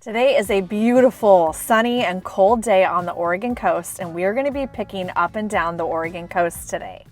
Today is a beautiful, sunny and cold day on the Oregon coast, and we are going to be picking up and down the Oregon coast today.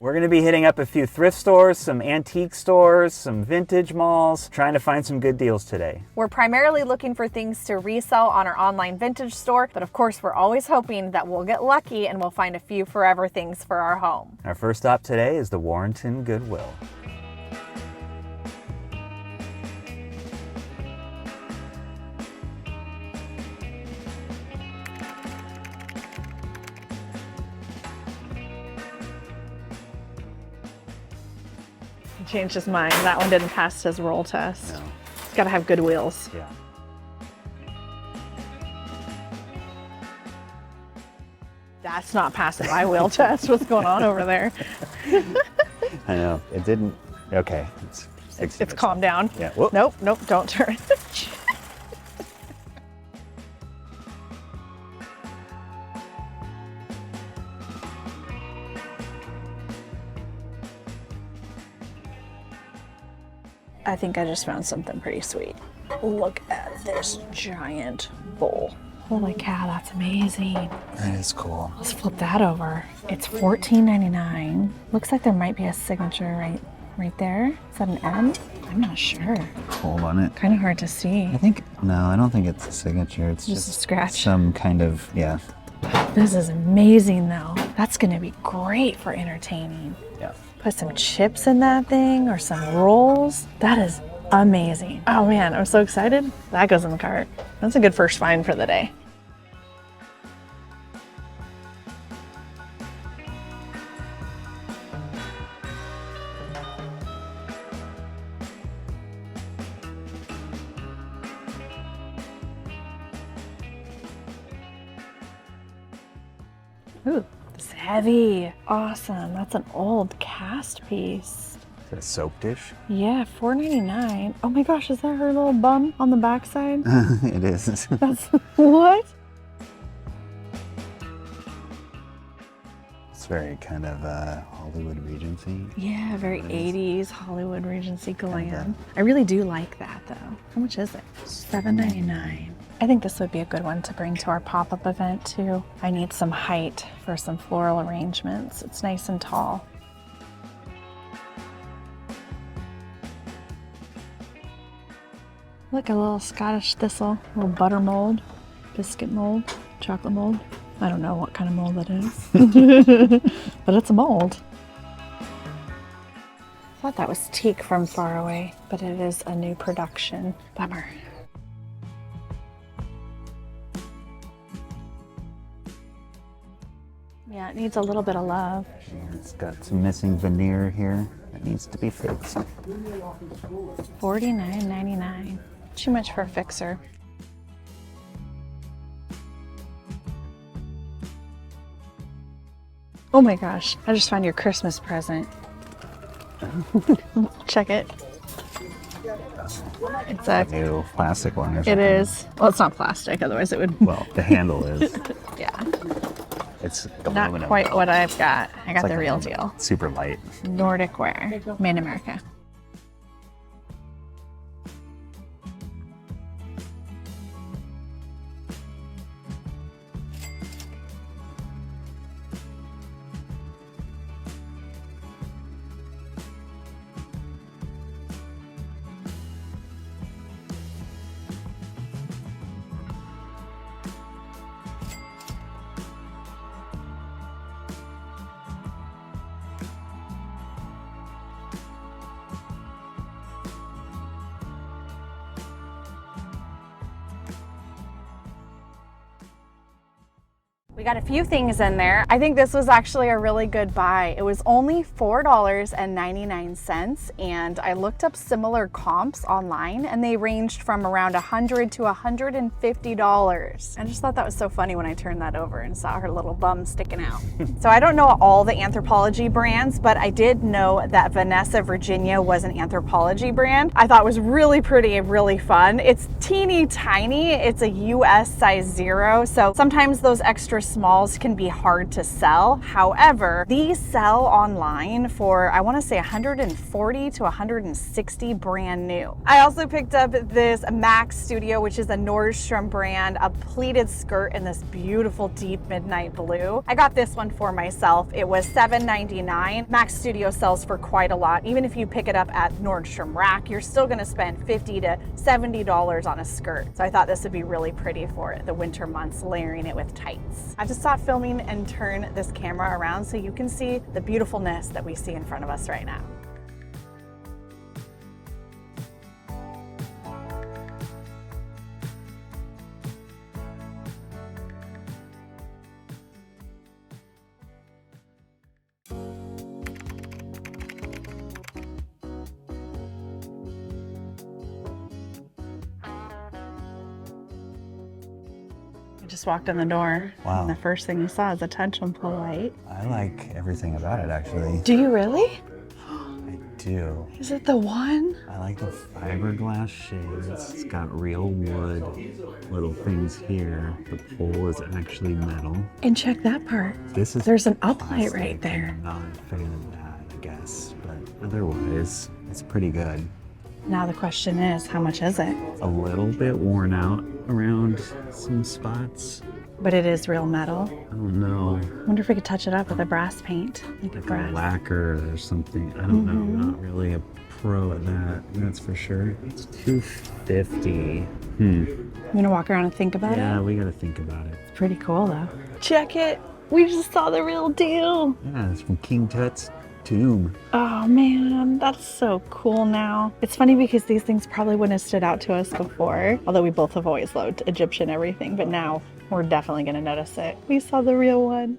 We're going to be hitting up a few thrift stores, some antique stores, some vintage malls, trying to find some good deals today. We're primarily looking for things to resell on our online vintage store, but of course we're always hoping that we'll get lucky and we'll find a few forever things for our home. Our first stop today is the Warrenton Goodwill. He changed his mind. That one didn't pass his roll test. No. It's got to have good wheels. Yeah. That's not passing my wheel test. What's going on over there? I know. It didn't. Okay. It's calmed down. Yeah. Whoop. Nope, don't turn. I think I just found something pretty sweet. Look at this giant bowl. Holy cow, that's amazing. That is cool. Let's flip that over. It's $14.99. Looks like there might be a signature right there. Is that an M? I'm not sure. Hold on it. Kind of hard to see. No, I don't think it's a signature. It's Just a scratch. Some kind of, yeah. This is amazing though. That's gonna be great for entertaining. Yeah. Put some chips in that thing or some rolls. That is amazing. Oh man, I'm so excited. That goes in the cart. That's a good first find for the day. Ooh, it's heavy. Awesome. That's an old cast piece. Is it a soap dish? Yeah, $4.99. Oh my gosh, is that her little bum on the backside? It is. That's what? It's very kind of Hollywood Regency. Yeah, very 80s Hollywood Regency glam. I really do like that though. How much is it? $7.99. I think this would be a good one to bring to our pop-up event too. I need some height for some floral arrangements. It's nice and tall. Look, a little Scottish thistle, a little butter mold, biscuit mold, chocolate mold. I don't know what kind of mold that is, but it's a mold. I thought that was teak from far away, but it is a new production. Bummer. Yeah, it needs a little bit of love. It's got some missing veneer here that needs to be fixed. $49.99. Too much for a fixer. Oh my gosh, I just found your Christmas present. Check it. It's a new plastic one or something. It is. Well, it's not plastic, otherwise it would. Well, the handle is. Yeah. It's Not aluminum. quite what I've got. I got It's like the real aluminum. deal. Super light. Nordic wear, made in America. We got a few things in there. I think this was actually a really good buy. It was only $4.99, and I looked up similar comps online and they ranged from around $100 to $150. I just thought that was so funny when I turned that over and saw her little bum sticking out. So I don't know all the Anthropologie brands, but I did know that Vanessa Virginia was an Anthropologie brand. I thought it was really pretty and really fun. It's teeny tiny. It's a US size 0, so sometimes those extra smalls can be hard to sell. However, these sell online for, I want to say, $140 to $160 brand new. I also picked up this Max Studio, which is a Nordstrom brand, a pleated skirt in this beautiful deep midnight blue. I got this one for myself. It was $7.99. Max Studio sells for quite a lot. Even if you pick it up at Nordstrom Rack, you're still going to spend $50 to $70 on a skirt. So I thought this would be really pretty for the winter months, layering it with tights. I have to stop filming and turn this camera around so you can see the beautifulness that we see in front of us right now. Just walked in the door. Wow. And the first thing you saw is a tension pull light. I like everything about it, actually. Do you really? I do. Is it the one? I like the fiberglass shades. It's got real wood little things here. The pole is actually metal. And check that part. This is There's an uplight plastic. right there. I'm not a fan of that, I guess. But otherwise, it's pretty good. Now the question is, how much is it? A little bit worn out around some spots. But it is real metal. I don't know. I wonder if we could touch it up with a brass paint. Like a Like a brass. lacquer or something. I don't know. I'm not really a pro at that. That's for sure. It's $250. You wanna walk around and think about Yeah, it? we gotta think about it. It's pretty cool though. Check it. We just saw the real deal. Yeah, it's from King Tut's tomb. Oh man, that's so cool now. It's funny because these things probably wouldn't have stood out to us before, although we both have always loved Egyptian everything, but now we're definitely gonna notice it. We saw the real one.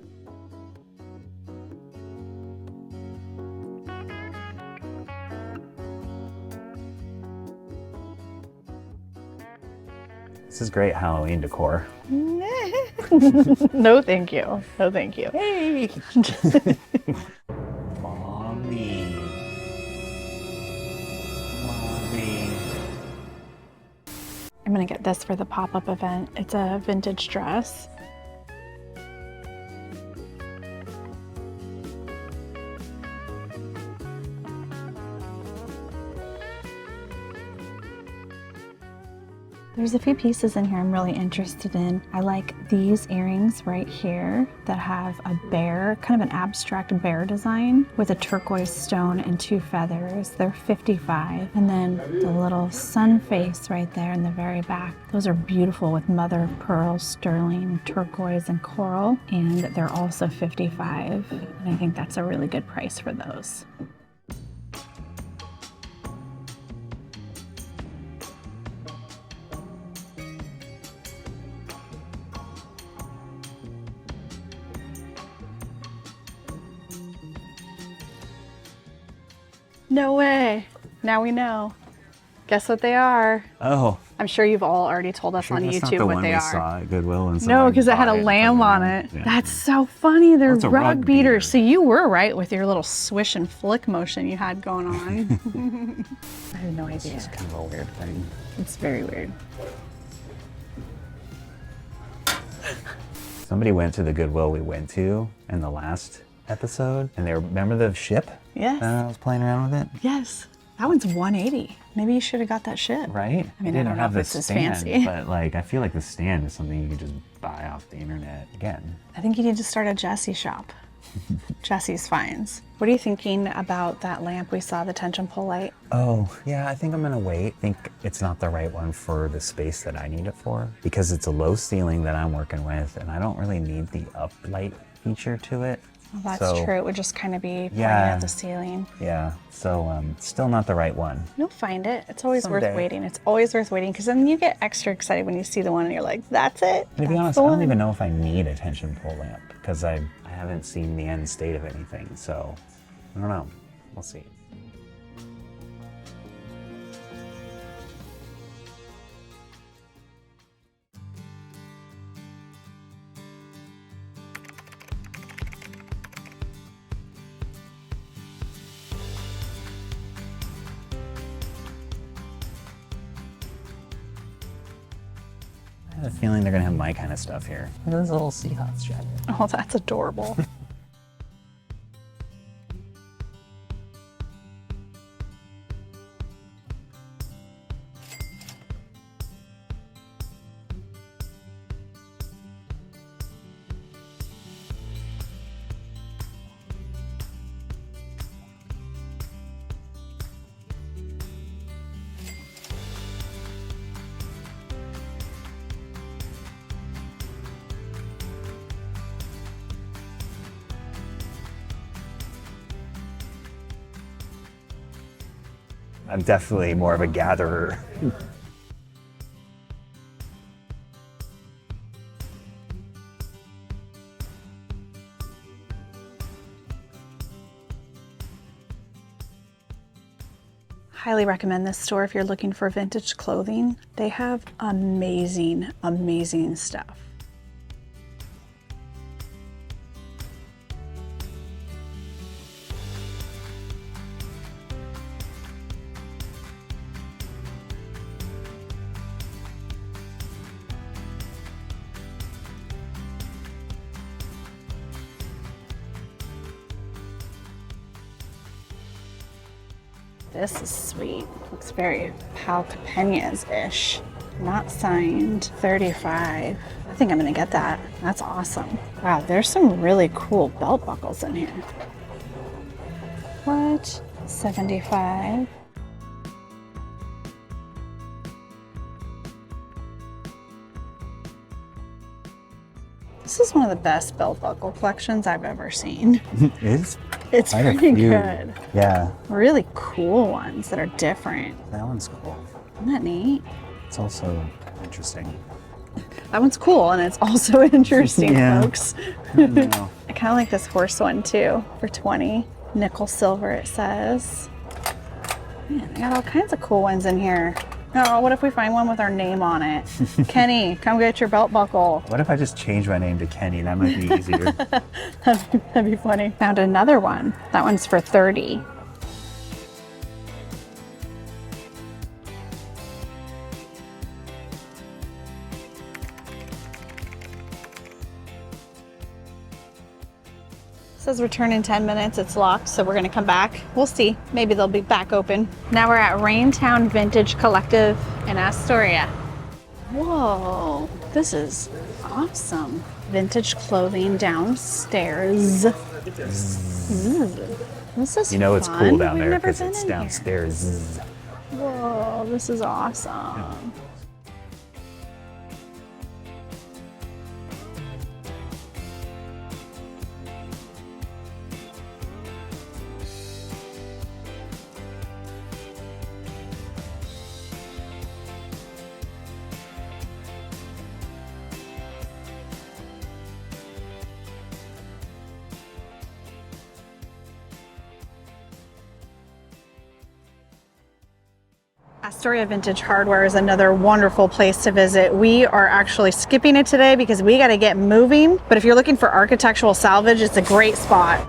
This is great Halloween decor. No thank you. No thank you. Hey! Mommy. Mommy. I'm gonna get this for the pop-up event. It's a vintage dress. There's a few pieces in here I'm really interested in. I like these earrings right here that have a bear, kind of an abstract bear design with a turquoise stone and 2 feathers. They're $55. And then the little sun face right there in the very back. Those are beautiful with mother of pearl, sterling, turquoise, and coral. And they're also $55. And I think that's a really good price for those. No way. Now we know. Guess what they are? Oh. I'm sure you've all already told us on That's not YouTube the what one they we are. saw at Goodwill, and so No, I because it had a bought lamb on it. Yeah. That's so funny. They're it's a rug rug beaters. beater. So you were right with your little swish and flick motion you had going on. I have no idea. It's kind of a weird thing. It's very weird. Somebody went to the Goodwill we went to in the last episode, and they remember the ship? Yes. I was playing around with it. Yes. That one's $180. Maybe you should have got that ship. Right? I mean, It I didn't don't know have if the it's as stand, fancy. but like I feel like the stand is something you can just buy off the internet again. I think you need to start a Jessie shop. Jessie's Finds. What are you thinking about that lamp we saw, the tension pull light? Oh, yeah, I think I'm gonna wait. I think it's not the right one for the space that I need it for because it's a low ceiling that I'm working with and I don't really need the uplight feature to it. Well, that's So, true. It would just kind of be pointing yeah. at the ceiling. Yeah, so still not the right one. You'll find it. It's always worth Someday. waiting. It's always worth waiting because then you get extra excited when you see the one and you're like, that's it. To be That's honest, the I don't one." even know if I need a tension pole lamp because I haven't seen the end state of anything. So I don't know. We'll see. I have a feeling they're gonna have my kind of stuff here. Look at this little Seahawks jacket. Oh, that's adorable. I'm definitely more of a gatherer. Highly recommend this store if you're looking for vintage clothing. They have amazing, amazing stuff. This is sweet. Looks very Pal Capeñas-ish. Not signed. 35. I think I'm gonna get that. That's awesome. Wow, there's some really cool belt buckles in here. What? 75. This is one of the best belt buckle collections I've ever seen. It's It's quite a pretty few. good. Yeah, Really cool ones that are different. that one's cool. Isn't that neat? It's also interesting. That one's cool and it's also interesting, Yeah. folks. I don't know. I kind of like this horse one too for 20. Nickel silver it says. Man, I got all kinds of cool ones in here. Oh, what if we find one with our name on it? Kenny, come get your belt buckle. What if I just change my name to Kenny? That might be easier. That'd be funny. Found another one. That one's for 30. It says return in 10 minutes. It's locked, so we're gonna come back. We'll see. Maybe they'll be back open. Now we're at Raintown Vintage Collective in Astoria. Whoa, this awesome. Vintage clothing downstairs. This is You know it's fun. cool down We've there never because been it's in here. downstairs. Whoa, this is awesome. Astoria Vintage Hardware is another wonderful place to visit. We are actually skipping it today because we got to get moving. But if you're looking for architectural salvage, it's a great spot.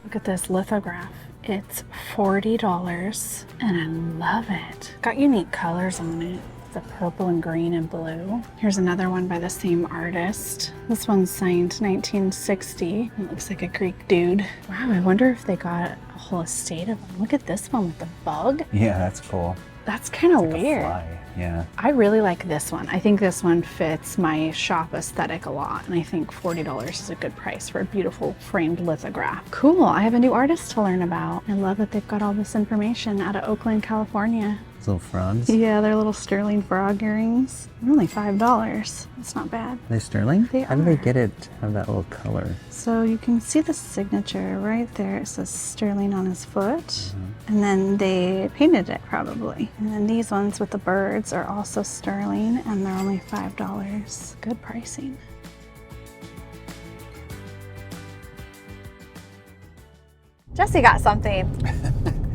Look at this lithograph. It's $40 and I love it. Got unique colors on it. It's a purple and green and blue. Here's another one by the same artist. This one's signed 1960. It looks like a Greek dude. Wow, I wonder if they got a whole estate of them. Look at this one with the bug. Yeah, that's cool. That's kind of Like a weird. fly. Yeah. I really like this one. I think this one fits my shop aesthetic a lot, and I think $40 is a good price for a beautiful framed lithograph. Cool, I have a new artist to learn about. I love that they've got all this information out of Oakland, California. Those little frogs. Yeah, they're little sterling frog earrings. They're only $5. That's not bad. Are they sterling? They How do they are. get it to have that little color? So you can see the signature right there. It says sterling on his foot. And then they painted it probably. And then these ones with the birds are also sterling and they're only $5. Good pricing. Jesse got something.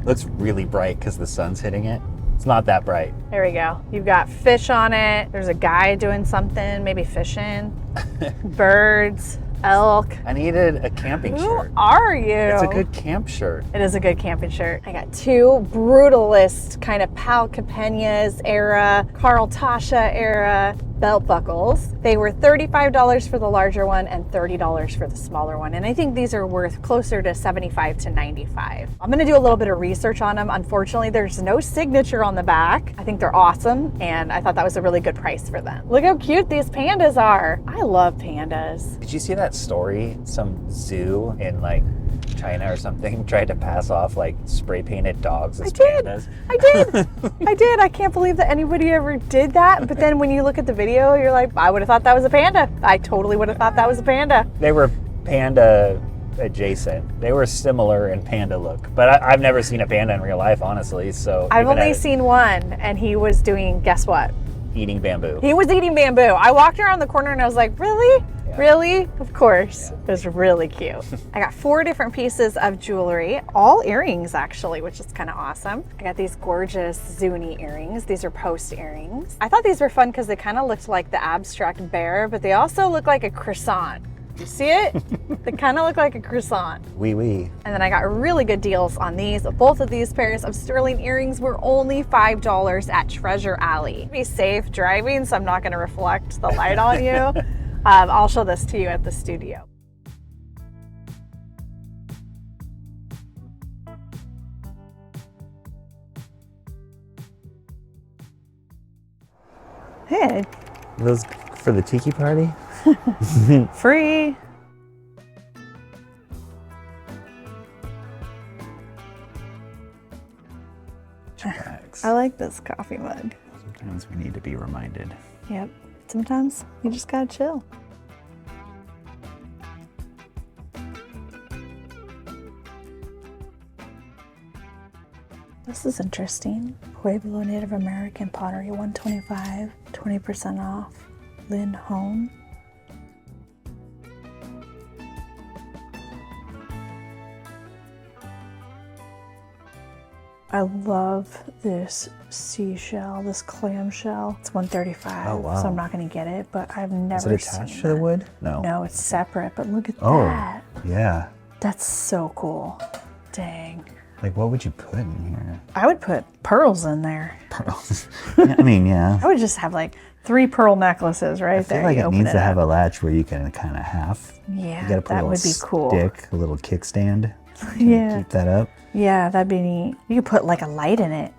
Looks really bright because the sun's hitting it. It's not that bright. There we go. You've got fish on it. There's a guy doing something, maybe fishing. Birds, elk. I needed a camping Who shirt. are you? It's a good camp shirt. It is a good camping shirt. I got two brutalist kind of Pal Capeñas era, Carl Tasha era belt buckles. They were $35 for the larger one and $30 for the smaller one. And I think these are worth closer to $75 to $95. I'm gonna do a little bit of research on them. Unfortunately, there's no signature on the back. I think they're awesome and I thought that was a really good price for them. Look how cute these pandas are. I love pandas. Did you see that story? Some zoo in like China or something tried to pass off like spray painted dogs as pandas. I did. I did. I can't believe that anybody ever did that. But then when you look at the video, you're like, I would have thought that was a panda. I totally would have thought that was a panda. They were panda adjacent. They were similar in panda look. But I've never seen a panda in real life, honestly. So I've even only at seen one, and he was doing, guess what? eating bamboo. He was eating bamboo. I walked around the corner and I was like, really? Yeah. Really? Of course. It was really cute. I got 4 different pieces of jewelry, all earrings actually, which is kind of awesome. I got these gorgeous Zuni earrings. These are post earrings. I thought these were fun because they kind of looked like the abstract bear, but they also look like a croissant. You see it? They kind of look like a croissant. Wee wee. And then I got really good deals on these. Both of these pairs of sterling earrings were only $5 at Treasure Alley. Be safe driving, so I'm not going to reflect the light on you. I'll show this to you at the studio. Hey, Those for the tiki party? free. Bags. I like this coffee mug. Sometimes we need to be reminded. Yep. Sometimes you just gotta chill. This is interesting. Pueblo Native American pottery, $125, 20% off. Lynn Home. I love this seashell, this clam shell. It's $135, Oh, wow. so I'm not gonna get it, but I've Is never it seen attached to the that. wood? No. No, it's separate, but look at Oh, that. yeah. That's so cool. Dang. Like, what would you put in here? I would put pearls in there. Pearls. Yeah, I mean, yeah. I would just have like 3 pearl necklaces right I feel there. like You it open needs to up. have a latch where you can kind of half. Yeah, You gotta put a that little would be cool. stick, a little kickstand. to Yeah. Keep that up. Yeah, that'd be neat. You could put like a light in it.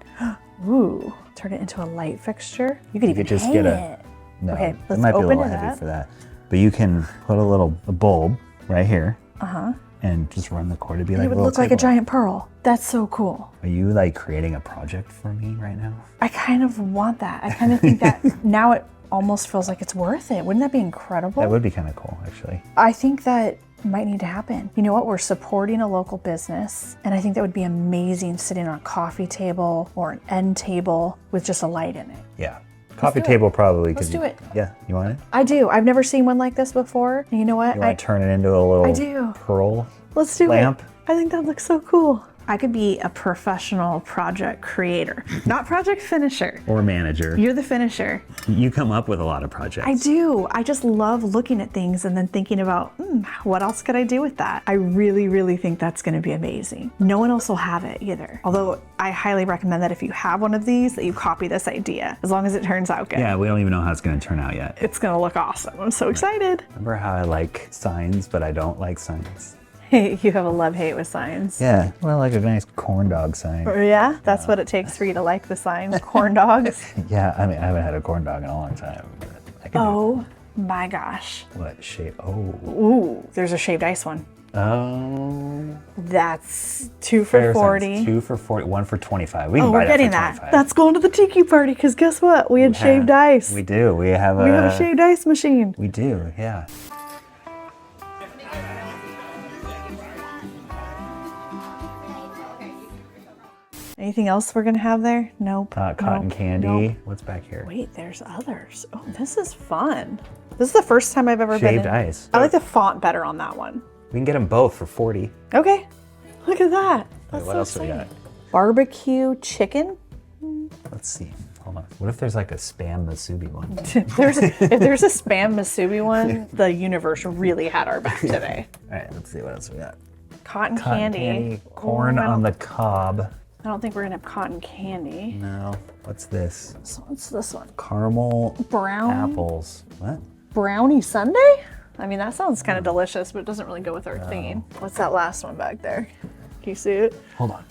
Ooh, turn it into a light fixture. You could even could just hang get it. No, Okay, it let's might be a open little it heavy up. for that. But you can put a bulb right here. Uh-huh. And just run the cord. It'd be It like would a little look like a table. giant pearl. That's so cool. Are you like creating a project for me right now? I kind of want that. I kind of think that now it almost feels like it's worth it. Wouldn't that be incredible? That would be kind of cool, actually. I think that might need to happen. You know what? We're supporting a local business, and I think that would be amazing sitting on a coffee table or an end table with just a light in it. Yeah. Coffee do it. table probably. Let's do it. Yeah. You want it? I do. I've never seen one like this before. And you know what? You want to turn it into a little I do. pearl Let's do lamp? it. I think that looks so cool. I could be a professional project creator, not project finisher. Or manager. You're the finisher. You come up with a lot of projects. I do. I just love looking at things and then thinking about, what else could I do with that? I really, really think that's going to be amazing. No one else will have it either. Although I highly recommend that if you have one of these, that you copy this idea, as long as it turns out good. Yeah, we don't even know how it's going to turn out yet. It's going to look awesome. I'm so excited. Remember how I like signs, but I don't like signs? You have a love-hate with signs. Yeah, well, like a nice corn dog sign. Yeah, that's what it takes for you to like the signs, corn dogs. Yeah, I mean, I haven't had a corn dog in a long time. But I can Oh my gosh. do what shape? Oh. Ooh, there's a shaved ice one. Oh. That's 2 for $40. 2 for 40, 1 for 25. We can Oh, buy we're that getting for that. 25. That's going to the tiki party because guess what? We had shaved ice. We do. We have a shaved ice machine. We do, yeah. Anything else we're gonna have there? Nope. Cotton Nope. candy. Nope. What's back here? Wait, there's others. Oh, this is fun. This is the first time I've ever been Shaved in. ice. I like the font better on that one. We can get them both for 40. Okay, look at that. That's What so else do we exciting. got? Barbecue chicken. Let's see. Hold on. What if there's like a Spam Masubi one? If there's a Spam Masubi one, the universe really had our back today. All right, let's see what else we got. Cotton Cotton candy. corn Oh, on the cob. I don't think we're gonna have cotton candy. No. What's this? So what's this one? Caramel Brown apples. What? brownie sundae? I mean, that sounds kind of delicious, but it doesn't really go with our theme. What's that last one back there? Can you see it? Hold on.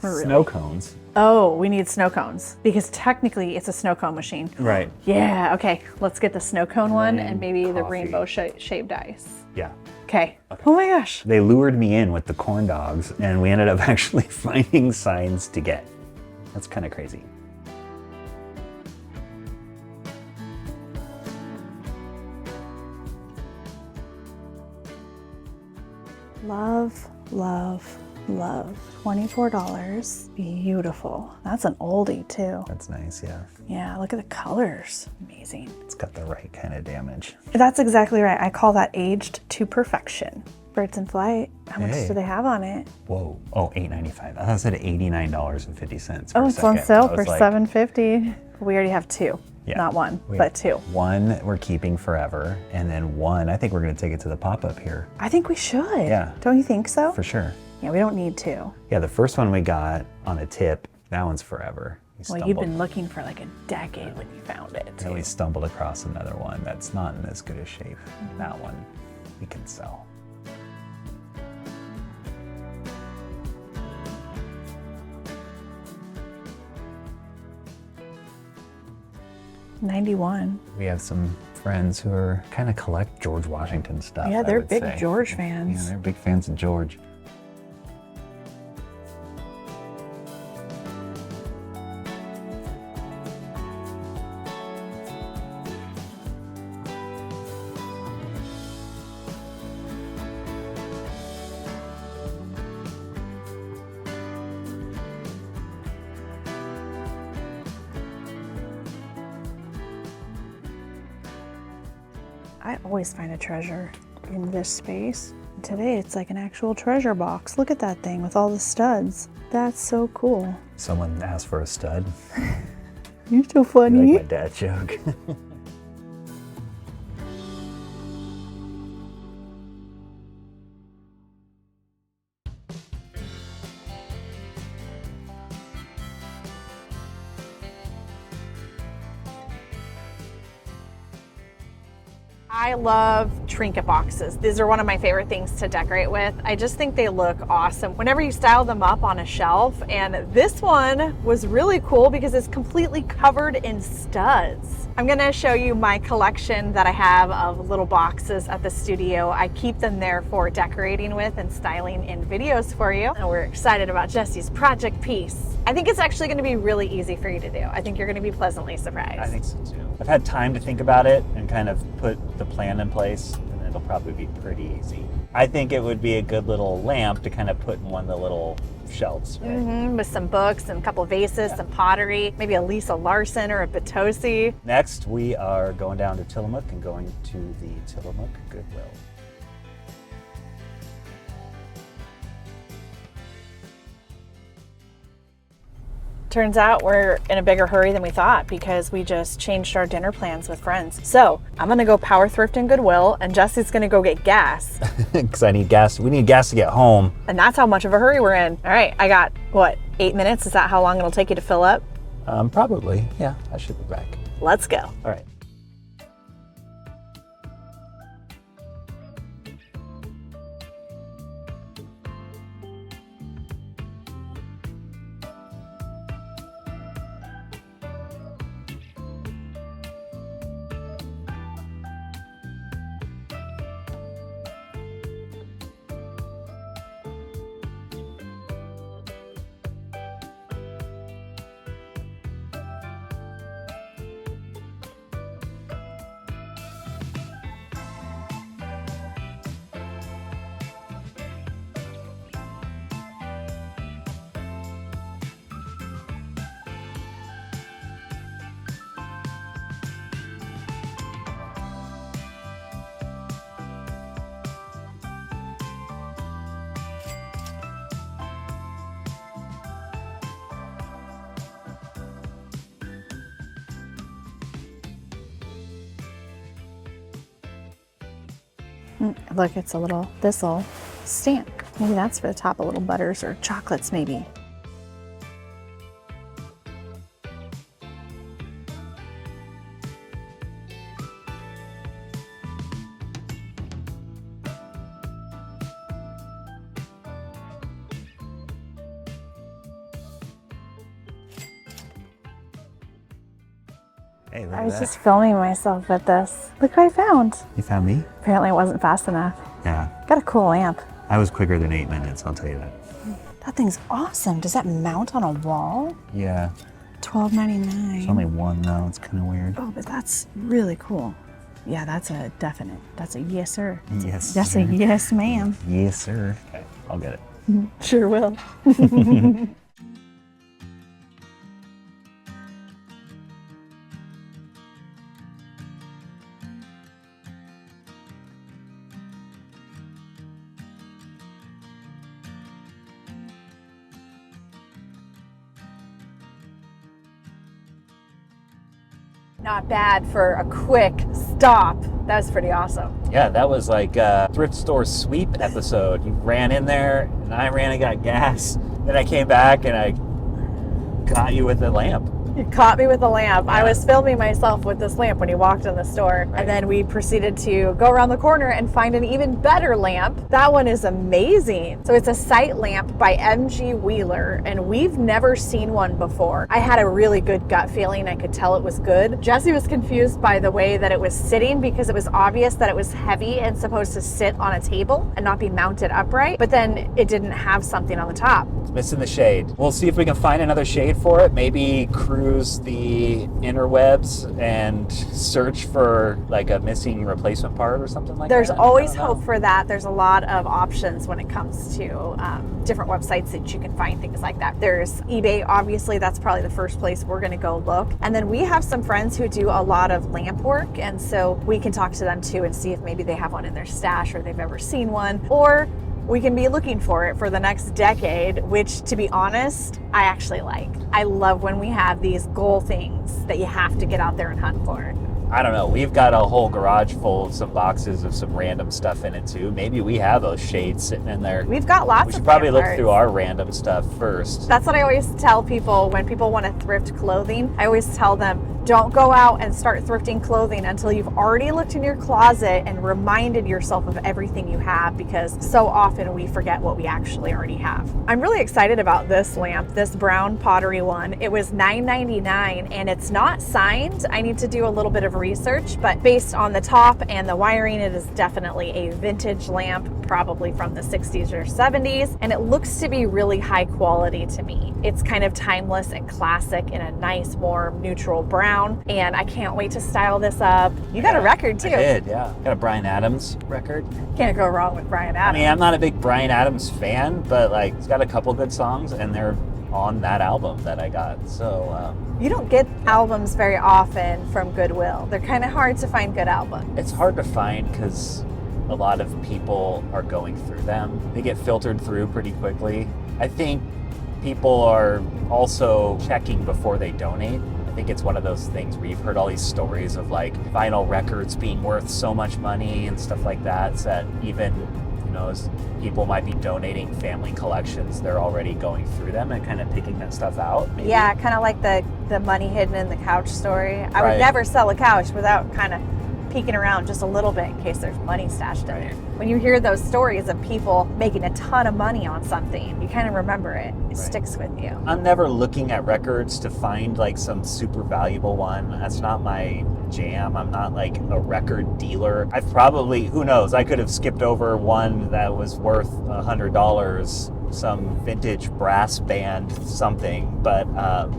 Really? Snow cones. Oh, we need snow cones because technically it's a snow cone machine. Right. Yeah, okay. Let's get the snow cone one and maybe the coffee. rainbow shaved ice. Yeah. Okay. Oh my gosh. They lured me in with the corn dogs, and we ended up actually finding signs to get. That's kind of crazy. Love, love, love. $24. Beautiful. That's an oldie too. That's nice, yeah. Yeah, look at the colors. Amazing. It's got the right kind of damage. That's exactly right. I call that aged to perfection. Birds in Flight. How much Hey. do they have on it? Whoa. Oh, $8.95. I thought it said $89.50. Oh, it's on sale for $7.50. We already have two. Yeah. Not one, We but have two. One we're keeping forever, and then one, I think we're going to take it to the pop-up here. I think we should. Yeah. Don't you think so? For sure. Yeah, we don't need two. Yeah, the first one we got on a tip, that one's forever. Well, you've been looking for like a decade when you found it. And we stumbled across another one that's not in as good a shape. That one we can sell. $91. We have some friends who are kind of collect George Washington stuff. Yeah, I they're would big say. George Yeah, fans. they're big fans of George. I always find a treasure in this space. Today it's like an actual treasure box. Look at that thing with all the studs. That's so cool. Someone asked for a stud. You're so You funny. like my dad joke. I love trinket boxes. These are one of my favorite things to decorate with. I just think they look awesome whenever you style them up on a shelf. And this one was really cool because it's completely covered in studs. I'm gonna show you my collection that I have of little boxes at the studio. I keep them there for decorating with and styling in videos for you. And we're excited about Jesse's project piece. I think it's actually gonna be really easy for you to do. I think you're gonna be pleasantly surprised. I think so too. I've had time to think about it and kind of put the plan in place, and it'll probably be pretty easy. I think it would be a good little lamp to kind of put in one of the little shelves, right? With some books and a couple vases, some pottery, maybe a Lisa Larson or a Potosi. Next, we are going down to Tillamook and going to the Tillamook Goodwill. Turns out we're in a bigger hurry than we thought because we just changed our dinner plans with friends. So I'm gonna go power thrift in Goodwill and Jesse's gonna go get gas. Because I need gas. We need gas to get home. And that's how much of a hurry we're in. All right, I got, what, 8 minutes? Is that how long it'll take you to fill up? Probably. Yeah, I should be back. Let's go. All right. Look, it's a little thistle stamp. Maybe that's for the top of little butters or chocolates maybe. Hey, look I at was that. just filming myself with this. Look what I found. You found me? Apparently it wasn't fast enough. Yeah. Got a cool lamp. I was quicker than 8 minutes, I'll tell you that. That thing's awesome. Does that mount on a wall? Yeah. $12.99. It's only one though. It's kind of weird. Oh, but that's really cool. Yeah, that's a definite. That's a yes, sir. Yes. That's sir. a yes, ma'am. Yes, sir. Okay, I'll get it. Sure will. Not bad for a quick stop. That was pretty awesome. Yeah, that was like a thrift store sweep episode. You ran in there, and I ran and got gas. Then I came back and I got you with the lamp. You caught me with the lamp. I was filming myself with this lamp when you walked in the store. Right. And then we proceeded to go around the corner and find an even better lamp. That one is amazing. So it's a sight lamp by MG Wheeler, and we've never seen one before. I had a really good gut feeling. I could tell it was good. Jesse was confused by the way that it was sitting because it was obvious that it was heavy and supposed to sit on a table and not be mounted upright. But then it didn't have something on the top. It's missing the shade. We'll see if we can find another shade for it. Maybe cruise the interwebs and search for like a missing replacement part or something like There's that. always I don't know. hope for that. There's a lot of options when it comes to different websites that you can find things like that. There's eBay, obviously, that's probably the first place we're gonna go look. And then we have some friends who do a lot of lamp work, and so we can talk to them too and see if maybe they have one in their stash or they've ever seen one, or we can be looking for it for the next decade, which, to be honest, I actually like. I love when we have these goal things that you have to get out there and hunt for. I don't know. We've got a whole garage full of some boxes of some random stuff in it too. Maybe we have those shades sitting in there. We've got lots We of should probably lamp look parts. through our random stuff first. That's what I always tell people when people want to thrift clothing. I always tell them, don't go out and start thrifting clothing until you've already looked in your closet and reminded yourself of everything you have, because so often we forget what we actually already have. I'm really excited about this lamp, this brown pottery one. It was $9.99 and it's not signed. I need to do a little bit of research, but based on the top and the wiring, it is definitely a vintage lamp, probably from the 60s or 70s, and it looks to be really high quality to me. It's kind of timeless and classic in a nice, warm, neutral brown, and I can't wait to style this up. You got a record too. I did, yeah. Got a Bryan Adams record. Can't go wrong with Bryan I Adams. mean, I'm not a big Bryan Adams fan, but like, it's got a couple good songs, and they're on that album that I got. So You don't get albums very often from Goodwill. They're kind of hard to find good albums. it's hard to find because a lot of people are going through them. They get filtered through pretty quickly. I think people are also checking before they donate. I think it's one of those things where you've heard all these stories of like vinyl records being worth so much money and stuff like that, so that even, you know, as people might be donating family collections, they're already going through them and kind of picking that stuff out. Maybe. Yeah, kind of like the money hidden in the couch story. I Right. would never sell a couch without kind of peeking around just a little bit in case there's money stashed in Right. there. When you hear those stories of people making a ton of money on something, you kind of remember it. It sticks with you. I'm never looking at records to find like some super valuable one. That's not my jam. I'm not like a record dealer. I've probably, who knows, I could have skipped over one that was worth $100, some vintage brass band something. But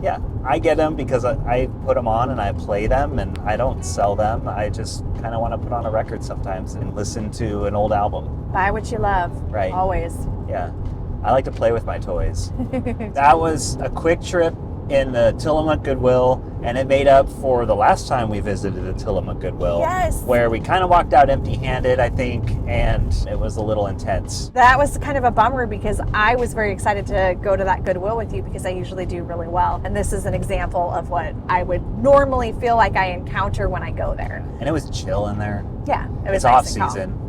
yeah, I get them because I put them on and I play them, and I don't sell them. I just kind of want to put on a record sometimes and listen to an old album. Buy what you love. Right. Always. Yeah, I like to play with my toys. That was a quick trip in the Tillamook Goodwill, and it made up for the last time we visited the Tillamook Goodwill. Yes. Where we kind of walked out empty-handed, I think, and it was a little intense. That was kind of a bummer because I was very excited to go to that Goodwill with you because I usually do really well. And this is an example of what I would normally feel like I encounter when I go there. And it was chill in there. Yeah, it was It's nice off and calm. season.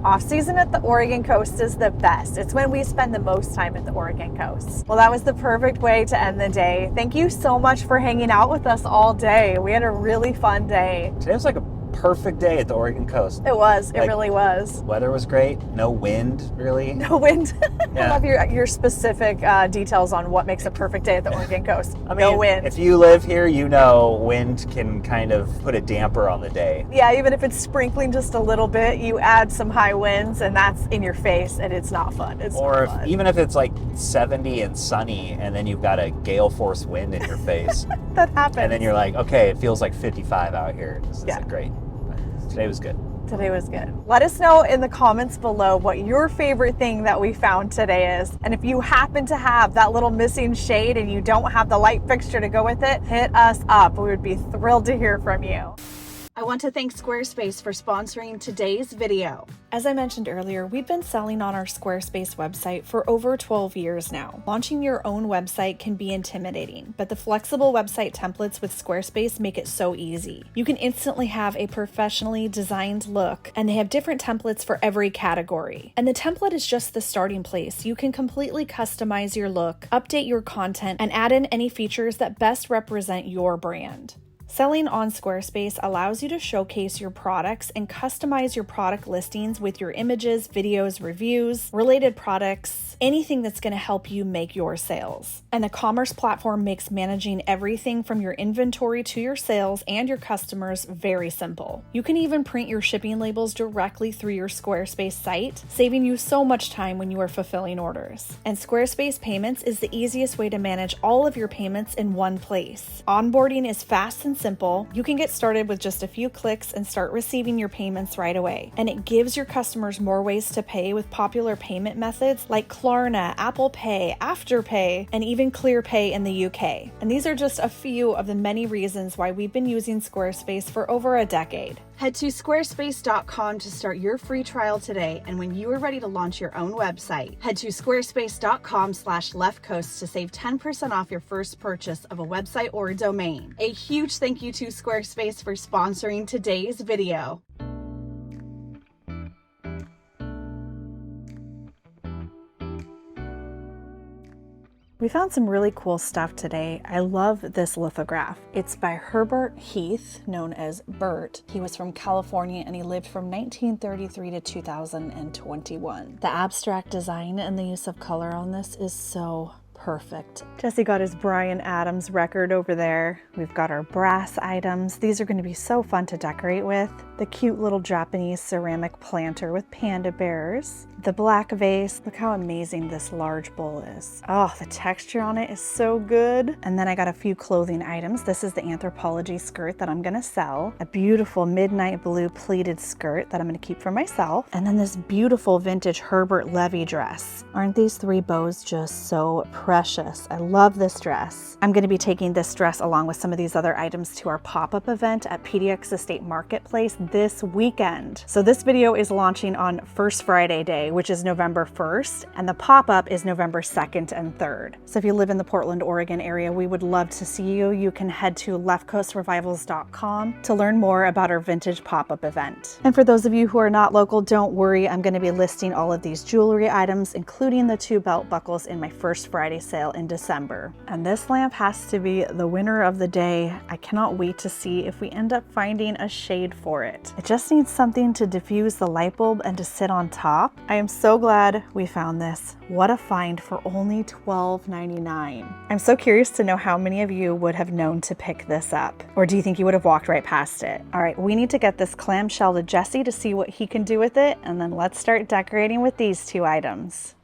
Off season at the Oregon coast is the best. It's when we spend the most time at the Oregon coast. Well, that was the perfect way to end the day. Thank you so much for hanging out with us all day. We had a really fun day. Today was like a perfect day at the Oregon coast. It was. It Like- really was. Weather was great. No wind, really. No wind. I Yeah. love your specific details on what makes a perfect day at the Oregon coast. I mean, no wind. if you live here, you know wind can kind of put a damper on the day. Yeah, even if it's sprinkling just a little bit, you add some high winds and that's in your face and it's not fun. It's Or not fun. even if it's like 70 and sunny and then you've got a gale force wind in your face That happens. and then you're like, okay, it feels like 55 out here. This Yeah. isn't great. But today was good. Today was good. Let us know in the comments below what your favorite thing that we found today is. And if you happen to have that little missing shade and you don't have the light fixture to go with it, hit us up. We would be thrilled to hear from you. I want to thank Squarespace for sponsoring today's video. As I mentioned earlier, we've been selling on our Squarespace website for over 12 years now. Launching your own website can be intimidating, but the flexible website templates with Squarespace make it so easy. You can instantly have a professionally designed look, and they have different templates for every category. And the template is just the starting place. You can completely customize your look, update your content, and add in any features that best represent your brand. Selling on Squarespace allows you to showcase your products and customize your product listings with your images, videos, reviews, related products, anything that's going to help you make your sales. And the commerce platform makes managing everything from your inventory to your sales and your customers very simple. You can even print your shipping labels directly through your Squarespace site, saving you so much time when you are fulfilling orders. And Squarespace Payments is the easiest way to manage all of your payments in one place. Onboarding is fast and simple. You can get started with just a few clicks and start receiving your payments right away. And it gives your customers more ways to pay with popular payment methods like Klarna, Apple Pay, Afterpay, and even ClearPay in the UK. And these are just a few of the many reasons why we've been using Squarespace for over a decade. Head to squarespace.com to start your free trial today. And when you are ready to launch your own website, head to squarespace.com/leftcoast to save 10% off your first purchase of a website or a domain. A huge thank you to Squarespace for sponsoring today's video. We found some really cool stuff today. I love this lithograph. It's by Herbert Heath, known as Bert. He was from California and he lived from 1933 to 2021. The abstract design and the use of color on this is so perfect. Jesse got his Bryan Adams record over there. We've got our brass items. These are going to be so fun to decorate with. The cute little Japanese ceramic planter with panda bears. The black vase. Look how amazing this large bowl is. Oh, the texture on it is so good. And then I got a few clothing items. This is the Anthropologie skirt that I'm going to sell. A beautiful midnight blue pleated skirt that I'm going to keep for myself. And then this beautiful vintage Herbert Levy dress. Aren't these three bows just so pretty? precious. I love this dress. I'm going to be taking this dress along with some of these other items to our pop-up event at PDX Estate Marketplace this weekend. So this video is launching on First Friday Day, which is November 1st, and the pop-up is November 2nd and 3rd. So if you live in the Portland, Oregon area, we would love to see you. You can head to leftcoastrevivals.com to learn more about our vintage pop-up event. And for those of you who are not local, don't worry, I'm going to be listing all of these jewelry items, including the 2 belt buckles in my First Friday sale in December. And this lamp has to be the winner of the day. I cannot wait to see if we end up finding a shade for it. It just needs something to diffuse the light bulb and to sit on top. I am so glad we found this. What a find for only $12.99. I'm so curious to know how many of you would have known to pick this up. Or do you think you would have walked right past it? All right, we need to get this clamshell to Jesse to see what he can do with it, and then let's start decorating with these 2 items.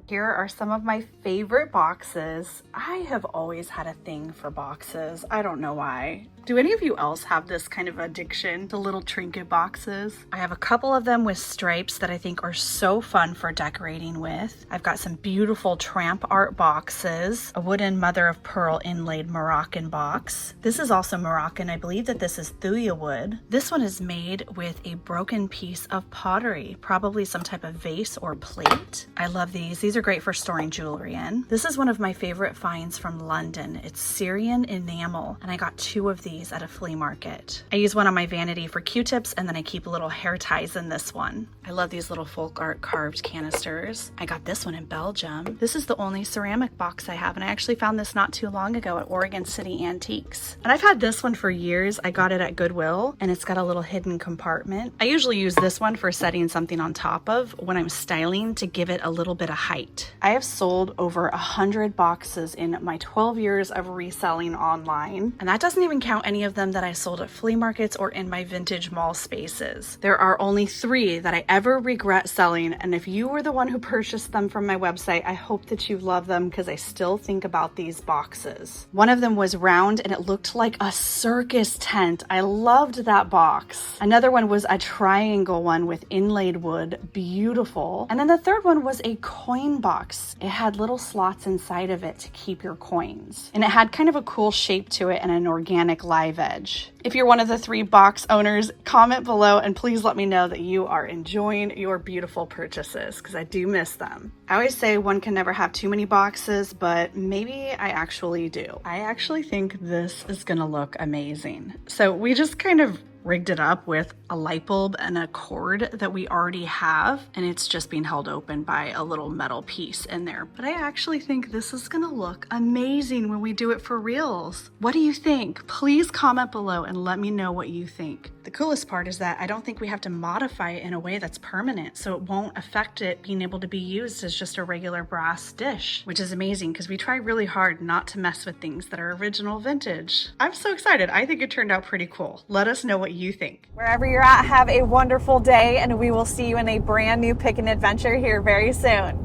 Here are some of my favorite boxes. I have always had a thing for boxes. I don't know why. Do any of you else have this kind of addiction to little trinket boxes? I have a couple of them with stripes that I think are so fun for decorating with. I've got some beautiful tramp art boxes, a wooden mother of pearl inlaid Moroccan box. This is also Moroccan. I believe that this is thuya wood. This one is made with a broken piece of pottery, probably some type of vase or plate. I love these. These are great for storing jewelry in. This is one of my favorite finds from London. It's Syrian enamel, and I got 2 of these at a flea market. I use one on my vanity for Q-tips, and then I keep little hair ties in this one. I love these little folk art carved canisters. I got this one in Belgium. This is the only ceramic box I have, and I actually found this not too long ago at Oregon City Antiques. And I've had this one for years. I got it at Goodwill, and it's got a little hidden compartment. I usually use this one for setting something on top of when I'm styling to give it a little bit of height. I have sold over 100 boxes in my 12 years of reselling online, and that doesn't even count any of them that I sold at flea markets or in my vintage mall spaces. There are only 3 that I ever regret selling, and if you were the one who purchased them from my website, I hope that you love them because I still think about these boxes. One of them was round and it looked like a circus tent. I loved that box. Another one was a triangle one with inlaid wood, beautiful. And then the third one was a coin box. It had little slots inside of it to keep your coins. And it had kind of a cool shape to it and an organic live edge. If you're one of the 3 box owners, comment below and please let me know that you are enjoying your beautiful purchases because I do miss them. I always say one can never have too many boxes, but maybe I actually do. I actually think this is gonna look amazing. So we just kind of rigged it up with a light bulb and a cord that we already have, and it's just being held open by a little metal piece in there. But I actually think this is gonna look amazing when we do it for reals. What do you think? Please comment below and let me know what you think. The coolest part is that I don't think we have to modify it in a way that's permanent, so it won't affect it being able to be used as just a regular brass dish, which is amazing because we try really hard not to mess with things that are original vintage. I'm so excited. I think it turned out pretty cool. Let us know what you think. Wherever you're at, have a wonderful day, and we will see you in a brand new pick and adventure here very soon.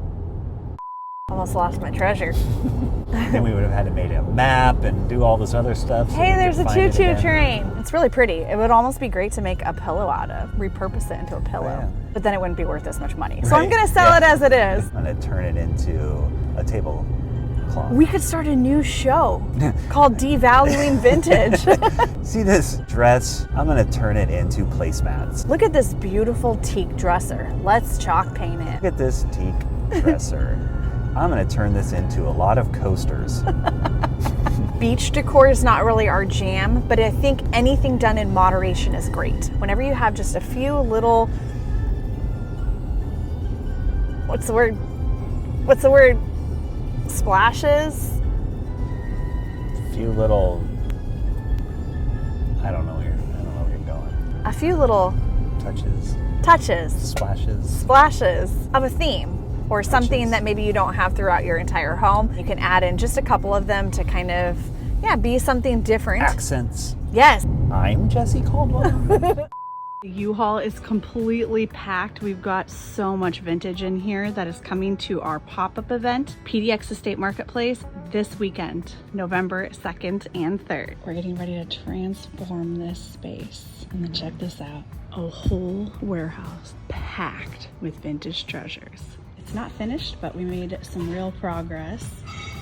Almost lost my treasure. Then we would have had to make a map and do all this other stuff. So hey, there's a choo-choo train. It's really pretty. It would almost be great to make a pillow out of, repurpose it into a pillow. Yeah. But then it wouldn't be worth as much money. So I'm gonna sell it as it is. I'm gonna turn it into a table. We could start a new show called Devaluing Vintage. See this dress? I'm gonna turn it into placemats. Look at this beautiful teak dresser. Let's chalk paint it. Look at this teak dresser. I'm gonna turn this into a lot of coasters. Beach decor is not really our jam, but I think anything done in moderation is great. Whenever you have just a few little, what's the word? Splashes? A few little, I don't know where you're going. A few little touches. touches, splashes of a theme or something that maybe you don't have throughout your entire home. You can add in just a couple of them to kind of, yeah, be something different. accents. Yes. I'm Jesse Caldwell. The U-Haul is completely packed. We've got so much vintage in here that is coming to our pop-up event, PDX Estate Marketplace, this weekend, November 2nd and 3rd. We're getting ready to transform this space. And then check this out. A whole warehouse packed with vintage treasures. It's not finished, but we made some real progress.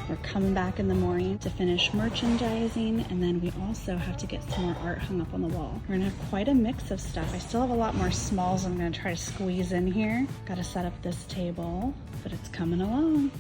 We're coming back in the morning to finish merchandising, and then we also have to get some more art hung up on the wall. We're gonna have quite a mix of stuff. I still have a lot more smalls I'm gonna try to squeeze in here. Gotta set up this table, but it's coming along.